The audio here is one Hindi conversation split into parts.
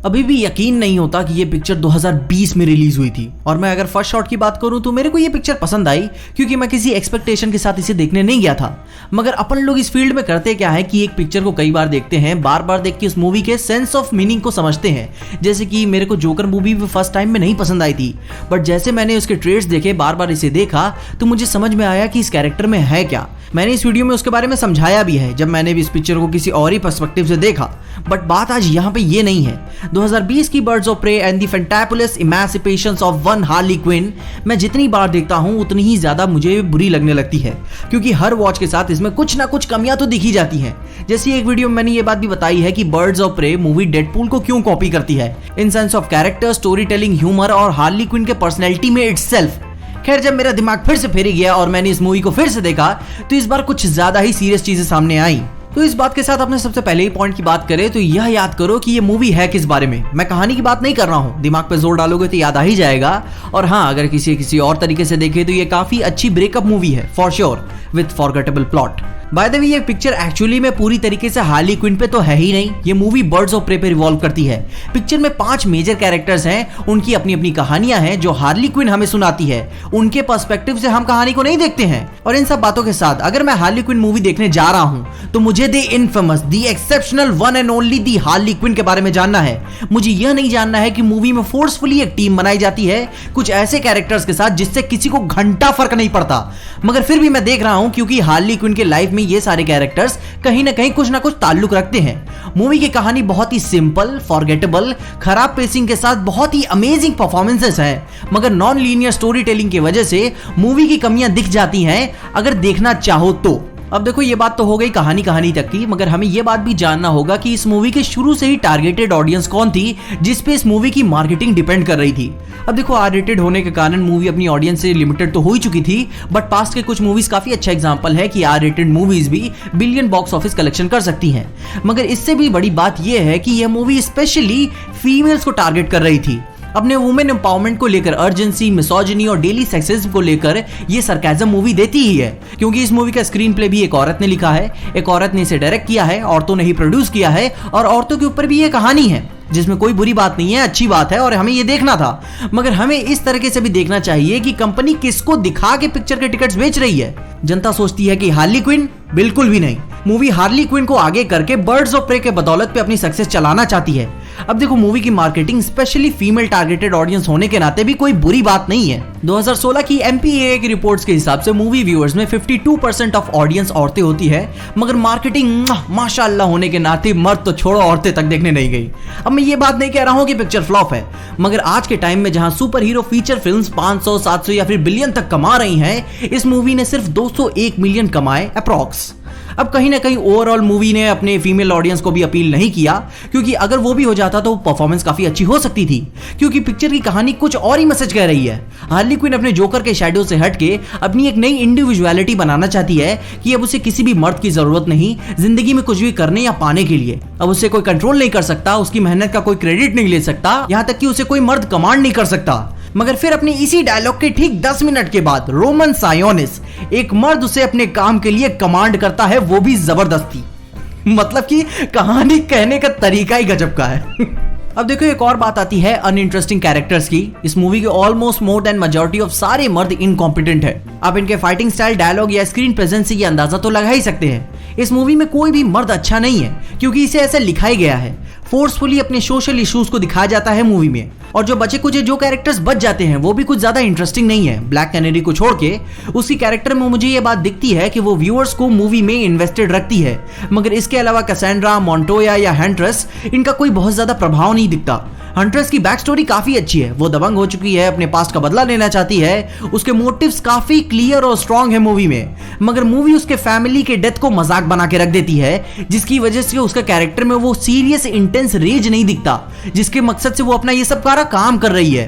अभी भी यकीन नहीं होता कि ये पिक्चर 2020 में रिलीज हुई थी। और मैं अगर फर्स्ट शॉट की बात करूं तो मेरे को ये पिक्चर पसंद आई क्योंकि मैं किसी एक्सपेक्टेशन के साथ इसे देखने नहीं गया था। मगर अपन लोग इस फील्ड में करते क्या है कि एक पिक्चर को कई बार देखते हैं, बार बार देख के उस मूवी के सेंस ऑफ मीनिंग को समझते हैं। जैसे कि मेरे को जोकर मूवी भी फर्स्ट टाइम में नहीं पसंद आई थी, बट जैसे मैंने उसके ट्रेड्स देखे, बार बार इसे देखा, तो मुझे समझ में आया कि इस कैरेक्टर में है क्या। मैंने इस वीडियो में उसके बारे में समझाया भी है जब मैंने भी इस पिक्चर को किसी और ही पर्सपेक्टिव से देखा। बट बात आज यहाँ पे ये नहीं है। 2020 की birds of prey and the fantabulous emancipations of one Harley Quinn मैं जितनी बार देखता हूँ उतनी ही ज्यादा मुझे बुरी लगने लगती है, क्योंकि हर वॉच के साथ इसमें कुछ ना कुछ कमियां तो दिखी जाती हैं। जैसे एक वीडियो में मैंने ये बात भी बताई है कि Birds of Prey movie Deadpool को क्यों कॉपी करती है, in sense of character, story telling, humour और हार्ली क्विन के पर्सनैलिटी में इटसेल्फ। खैर, जब मेरा दिमाग फिर से फेर गया और मैंने इस मूवी को फिर से देखा तो इस बार कुछ ज्यादा ही सीरियस चीजें सामने आई। तो इस बात के साथ अपने सबसे पहले ही पॉइंट की बात करें तो यह याद करो कि ये मूवी है किस बारे में। मैं कहानी की बात नहीं कर रहा हूँ, दिमाग पे जोर डालोगे तो याद आ ही जाएगा। और हाँ, अगर किसी और तरीके से देखे तो ये काफी अच्छी ब्रेकअप मूवी है for sure, with forgettable plot. By the way, ये पिक्चर एक्चुअली में पूरी तरीके से हार्ली क्विन पे तो है ही नहीं, ये मूवी बर्ड्स ऑफ प्रे पे रिवॉल्व करती है। पिक्चर में 5 मेजर कैरेक्टर्स हैं, उनकी अपनी अपनी कहानियां हैं जो हार्ली क्विन हमें सुनाती है। उनके पर्सपेक्टिव से हम कहानी को नहीं देखते हैं। और इन सब बातों के साथ अगर मैं हार्ली क्विन मूवी देखने जा रहा हूं तो मुझे the infamous, the exceptional, one and only the Harley Quinn के बारे में जानना है। मुझे यह नहीं जानना है कि मूवी में फोर्सफुली एक टीम बनाई जाती है कुछ ऐसे कैरेक्टर्स के साथ जिससे किसी को घंटा फर्क नहीं पड़ता। मगर फिर भी मैं देख रहा हूं क्योंकि हार्ली क्विन के लाइफ में ये सारे कैरेक्टर्स कहीं ना कहीं कुछ ना कुछ ताल्लुक रखते हैं। मूवी की कहानी बहुत ही सिंपल, फॉरगेटेबल, खराब पेसिंग के साथ बहुत ही अमेजिंग परफॉर्मेंसेस हैं, मगर नॉन लीनियर स्टोरी टेलिंग की वजह से मूवी की कमियां दिख जाती हैं अगर देखना चाहो तो। अब देखो, ये बात तो हो गई कहानी तक की, मगर हमें ये बात भी जानना होगा कि इस मूवी के शुरू से ही टारगेटेड ऑडियंस कौन थी जिस पे इस मूवी की मार्केटिंग डिपेंड कर रही थी। अब देखो, आर रेटेड होने के कारण मूवी अपनी ऑडियंस से लिमिटेड तो हो ही चुकी थी, बट पास्ट के कुछ मूवीज काफी अच्छा एग्जांपल है कि आर रेटेड मूवीज भी बिलियन बॉक्स ऑफिस कलेक्शन कर सकती हैं। मगर इससे भी बड़ी बात यह है कि यह मूवी स्पेशली फीमेल्स को टारगेट कर रही थी। अपने वुमेन एम्पावरमेंट को लेकर अर्जेंसी, मिसोजिनी और डेली सेक्सिज्म को लेकर ये सरकाज़म मूवी देती ही है, क्योंकि इस मूवी का स्क्रीन प्ले भी एक औरत ने लिखा है, एक औरत ने इसे डायरेक्ट किया है, औरतों ने ही प्रोड्यूस किया है, और औरतों के ऊपर भी ये कहानी है जिसमें कोई बुरी बात नहीं है, अच्छी बात है और हमें ये देखना था। मगर हमें इस तरीके से भी देखना चाहिए कि कंपनी किसको दिखा के पिक्चर के टिकट्स बेच रही है। जनता सोचती है कि हार्ली क्विन, बिल्कुल भी नहीं। मूवी हार्ली क्विन को आगे करके बर्ड्स ऑफ प्रे के बदौलत पे अपनी सक्सेस चलाना चाहती है। अब देखो, मूवी की marketing specially female targeted audience होने के नाते भी कोई बुरी बात नहीं है। 2016 की MPAA की रिपोर्ट्स के हिसाब से मूवी व्यूअर्स में 52% ऑफ ऑडियंस औरतें होती है, मगर मार्केटिंग माशाल्लाह होने के नाते मर्द तो छोड़ो, औरतें तक देखने नहीं गई। अब मैं ये बात नहीं कह रहा हूं कि पिक्चर फ्लॉप है, मगर आज के टाइम में जहां सुपर हीरो फीचर फिल्म्स 500, 700 या फिर बिलियन तक कमा रही हैं, इस मूवी ने सिर्फ 201 मिलियन कमाए अप्रॉक्स। अब कहीं ना कहीं ओवरऑल मूवी ने अपने फीमेल ऑडियंस को भी अपील नहीं किया, क्योंकि अगर वो भी हो जाता तो परफॉर्मेंस काफी अच्छी हो सकती थी, क्योंकि पिक्चर की कहानी कुछ और ही मैसेज कह रही है। हार्ली क्विन अपने जोकर के शैडो से हटके अपनी एक नई इंडिविजुअलिटी बनाना चाहती है कि अब उसे किसी भी मर्द की जरूरत नहीं जिंदगी में कुछ भी करने या पाने के लिए। अब उसे कोई कंट्रोल नहीं कर सकता, उसकी मेहनत का कोई क्रेडिट नहीं ले सकता, यहाँ तक कि उसे कोई मर्द कमांड नहीं कर सकता। मगर फिर अपने इसी डायलॉग के ठीक 10 मिनट के बाद रोमन सायोनिस, एक मर्द उसे अपने काम के लिए कमांड करता है, वो भी जबरदस्ती। मतलब कि कहानी कहने का तरीका ही गजब का है। अब देखो, एक और बात आती है अनइंटरेस्टिंग कैरेक्टर्स की। इस मूवी के almost more than majority of सारे मर्द इनकॉम्पिटेंट है। आप इनके फाइटिंग स्टाइल, डायलॉग या स्क्रीन प्रेजेंस से ये अंदाजा तो लगा ही सकते हैं। इस मूवी में कोई भी मर्द अच्छा नहीं है, क्योंकि इसे ऐसा लिखाई गया है। फोर्सफुली अपने सोशल इश्यूज को दिखाया जाता है मूवी में, और जो बचे कुछ जो कैरेक्टर्स बच जाते हैं वो भी कुछ ज्यादा इंटरेस्टिंग नहीं है। ब्लैक कैनेडी को छोड़ के उसकी कैरेक्टर में मुझे ये बात दिखती है कि वो व्यूअर्स को मूवी में इन्वेस्टेड रखती है, मगर इसके अलावा कैसेंड्रा, मोंटोया या हंट्रेस, इनका कोई बहुत ज्यादा प्रभाव नहीं दिखता। हंट्रेस की बैक स्टोरी काफी अच्छी है, वो दबंग हो चुकी है, अपने पास्ट का बदला लेना चाहती है, उसके मोटिव्स काफी क्लियर और स्ट्रॉन्ग है मूवी में, मगर मूवी उसके फैमिली के डेथ को मजाक बना के रख देती है, जिसकी वजह से उसका कैरेक्टर में वो सीरियस इंटेंस रेज नहीं दिखता, जिसके मकसद से वो अपना ये सब सारा काम कर रही है।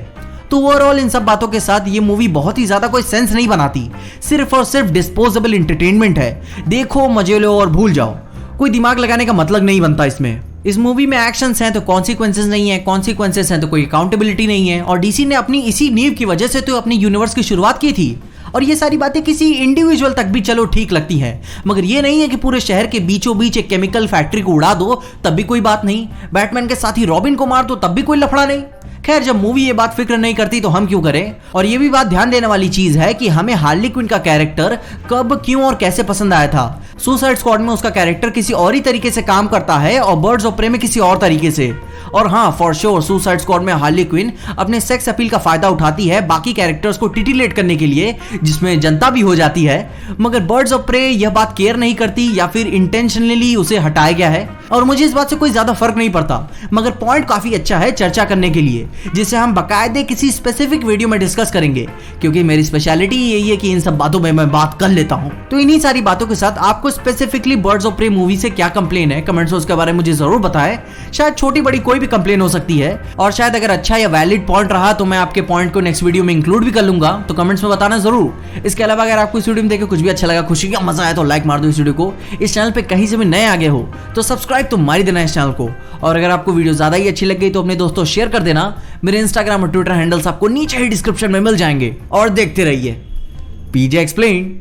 तो ओवरऑल इन सब बातों के साथ ये मूवी बहुत ही ज्यादा कोई सेंस नहीं बनाती, सिर्फ और सिर्फ डिस्पोजेबल एंटरटेनमेंट है। देखो, मजे लो और भूल जाओ, कोई दिमाग लगाने का मतलब नहीं बनता इसमें। इस मूवी में एक्शंस हैं तो कॉन्सिक्वेंसेस नहीं है, कॉन्सिक्वेंसेस हैं तो कोई अकाउंटेबिलिटी नहीं है, और डीसी ने अपनी इसी नींव की वजह से तो अपनी यूनिवर्स की शुरुआत की थी। और ये सारी बातें किसी इंडिविजुअल तक भी चलो ठीक लगती हैं, मगर ये नहीं है कि पूरे शहर के बीचों बीच एक केमिकल फैक्ट्री को उड़ा दो तब भी कोई बात नहीं, बैटमैन के साथ ही रॉबिन को मार दो तब भी कोई लफड़ा नहीं। खैर, जब मूवी ये बात फिक्र नहीं करती तो हम क्यों करें। और ये भी बात ध्यान देने वाली चीज है कि हमें हार्ली क्विन का कैरेक्टर कब, क्यों और कैसे पसंद आया था। सुसाइड स्क्वाड में उसका कैरेक्टर किसी और ही तरीके से काम करता है और बर्ड्स ऑफ प्रे में किसी और तरीके से। और हाँ, फॉर श्योर सुसाइड स्क्वाड में हार्ली क्विन अपने सेक्स अपील का फायदा उठाती है बाकी कैरेक्टर्स को टिटिलेट करने के लिए, जिसमें जनता भी हो जाती है, मगर बर्ड्स ऑफ प्रे यह बात केयर नहीं करती या फिर इंटेंशनली उसे हटाया गया है। और मुझे इस बात से कोई ज्यादा फर्क नहीं पड़ता, मगर पॉइंट काफी अच्छा है चर्चा करने के लिए, जिसे हम बाकायदे किसी स्पेसिफिक वीडियो में डिस्कस करेंगे, क्योंकि मेरी स्पेशलिटी यही है कि इन सब बातों में मैं बात कर लेता हूं। तो इन्हीं सारी बातों के साथ आपको specifically Birds of Prey movie से क्या कंप्लेन है, कमेंट्स में उसके बारे में मुझे जरूर बताएं। शायद छोटी बड़ी कोई भी कंप्लेन हो सकती है, और शायद अगर अच्छा या वैलिड पॉइंट रहा तो मैं आपके पॉइंट को नेक्स्ट वीडियो में इंक्लूड भी कर लूंगा, तो कमेंट्स में बताना जरूर। इसके अलावा अगर आपको इस वीडियो में देखे कुछ भी अच्छा लगा, खुशी का मजा आया, तो लाइक मार दो इस वीडियो को। इस चैनल पे कहीं से भी नए आ गए हो तो सब्सक्राइब तो मार ही देना इस चैनल को। और अगर आपको वीडियो ज्यादा ही अच्छी लग गई तो अपने दोस्तों शेयर कर देना। मेरे इंस्टाग्राम और ट्विटर हैंडल्स आपको नीचे ही डिस्क्रिप्शन में मिल जाएंगे। और देखते रहिए पीजे एक्सप्लेन।